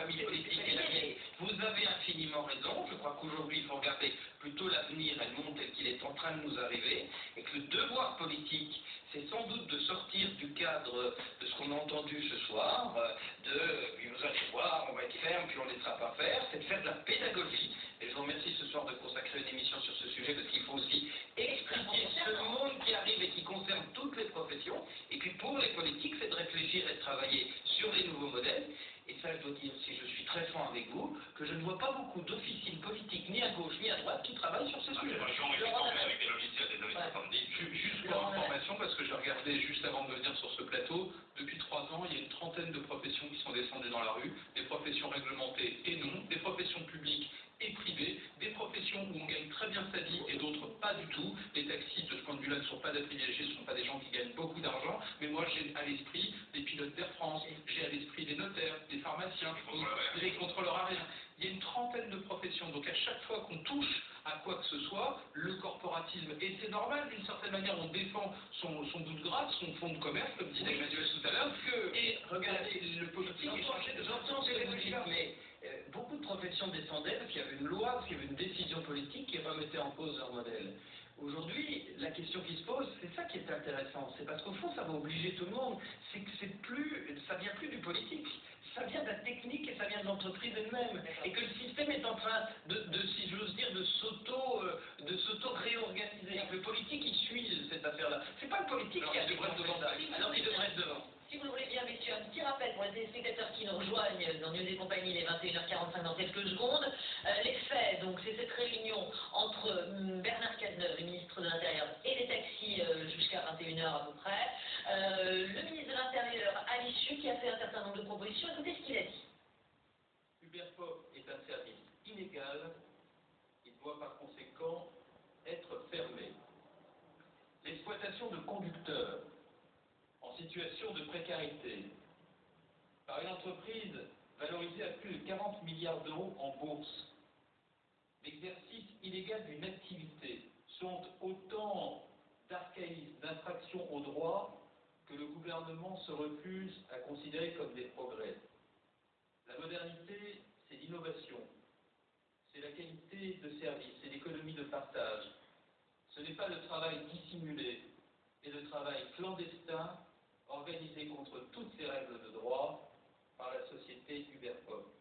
famille politique et la mienne, vous avez infiniment raison. Je crois qu'aujourd'hui, il faut regarder plutôt l'avenir et le monde tel qu'il est en train de nous arriver, et que le devoir politique, c'est sans doute de sortir du cadre de ce qu'on a entendu ce soir, puis vous allez voir, on va être ferme, puis on ne laissera pas faire, c'est de faire de la pédagogie. Et je vous remercie ce soir de consacrer une émission sur ce sujet, parce qu'il faut aussi expliquer ce monde qui arrive et qui concerne toutes les professions. Et puis pour les politiques, c'est de réfléchir et de travailler sur les nouveaux modèles. Et ça, je dois dire, si je suis très franc avec vous, que je ne vois pas beaucoup d'officines politiques, ni à gauche ni à droite, qui travaillent sur ces sujets. Avec des logiciels des années 70. Juste pour information, parce que j'ai regardé juste avant de venir sur ce plateau, depuis 3 ans, il y a une trentaine de professions qui sont descendues dans la rue, des professions réglementées et non, des professions publiques et privées, des professions où on gagne très bien sa vie et d'autres pas du tout. Les taxis, de ce point de vue-là, ne sont pas des privilégiés, ce ne sont pas des gens qui gagnent beaucoup d'argent, mais moi j'ai à l'esprit des pilotes d'Air France, j'ai à l'esprit des notaires, des pharmaciens, des contrôleurs aériens. Il y a une trentaine de professions, donc à chaque fois qu'on touche à quoi que ce soit, le corporatisme, et c'est normal d'une certaine manière, on défend son bout de grade, son fonds de commerce, comme disait Emmanuel tout à l'heure, et regardez, le politique est changé de j'entends ce que vous dites, mais beaucoup de professions descendaient parce qu'il y avait une loi, parce qu'il y avait une décision politique qui remettait en cause leur modèle. Aujourd'hui, la question qui se pose, c'est ça qui est intéressant, c'est parce qu'au fond, ça va obliger tout le monde, c'est que ça vient plus du politique, ça vient de la technique et ça vient de l'entreprise elle-même, et que le système est en train si j'ose dire, de s'auto-réorganiser. Le politique, il suit cette affaire-là. C'est pas le politique qui a des problèmes devant ça. Alors il devrait être devant. Si vous le voulez bien, messieurs, un petit rappel pour les téléspectateurs qui nous rejoignent dans News et compagnie, les 21h45 dans quelques secondes. Les faits, donc, c'est cette réunion entre Bernard Cazeneuve, le ministre de l'Intérieur, et les taxis jusqu'à 21h à peu près. Le ministre de l'Intérieur, à l'issue, qui a fait un certain nombre de propositions. Écoutez ce qu'il a dit. Uberpop est un service illégal. Il doit par conséquent être fermé. L'exploitation de conducteurs en situation de précarité par une entreprise valorisée à plus de 40 milliards d'euros en bourse, l'exercice illégal d'une activité sont autant d'archaïsmes, d'infractions au droit que le gouvernement se refuse à considérer comme des progrès. La modernité, c'est l'innovation, c'est la qualité de service, c'est l'économie de partage. Ce n'est pas le travail dissimulé et le travail clandestin organisé contre toutes ces règles de droit par la société Uberpop.